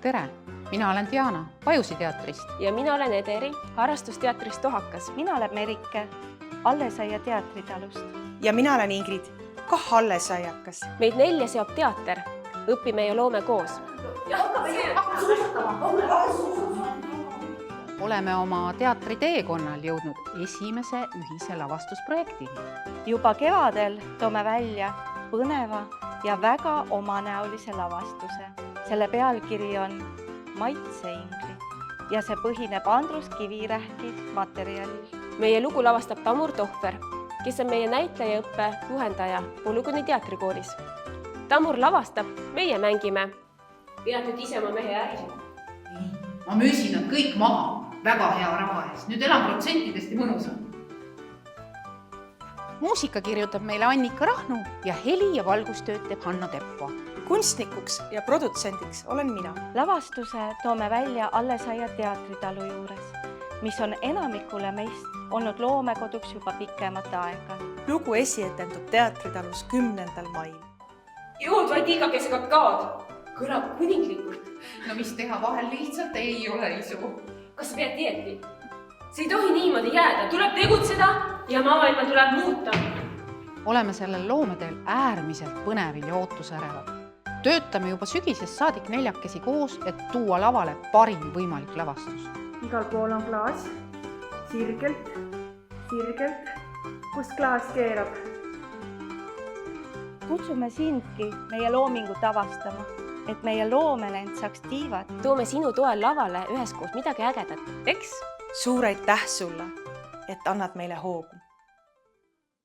Tere! Mina olen Diana Pajusi teatrist. Ja mina olen Ederi harrastusteatrist Tohakas. Mina olen Merike Allesaia teatritalust. Ja mina olen Ingrid, kah Allesaiakas. Meid 4 seob teater. Õpime ja loome koos. Oleme oma teatri teekonnal jõudnud esimese ühise lavastusprojektini. Juba kevadel toome välja põneva ja väga omanäolise lavastuse. Selle pealkiri on Maitseingrid ja see põhineb Andrus Kivirähki materjalil. Meie lugu lavastab Tamur Tohver, kes on meie näitlejaõppe juhendaja Polügooni teatrikoolis. Tamur lavastab, meie mängime. Pead nüüd ise oma mehe äri. Ma müüsin nad kõik maha väga hea raha eest. Nüüd elan protsentidest ja mõnusam. Muusika kirjutab meile Annika Rahnu ja heli- ja valgustööd teeb Hanno Teppo. Kunstnikuks ja produtsendiks olen mina. Lavastuse toome välja Allesaia teatritalu juures, mis on enamikule meist olnud loomekoduks juba pikemat aega. Lugu esietendub teatritalus 10. mail. Jood vaid igakese kakaod. Kõlab kuninglikult. No mis teha, vahel lihtsalt ei ole isu. Kas sa pead dieeti? See ei tohi niimoodi jääda. Tuleb tegutseda ja maailma tuleb muuta. Oleme sellel loometeel äärmiselt põnevil ja ootusärevad. Töötame juba sügisest saadik 4 koos, et tuua lavale parim võimalik lavastus. Igal pool on klaas, sirgelt, kus klaas keerab. Kutsume sindki meie loomingut avastama, et meie loomelend saaks tiivad. Toome sinu toel lavale üheskoos midagi ägedat, eks? Suur aitäh sulle, et annad meile hoogu.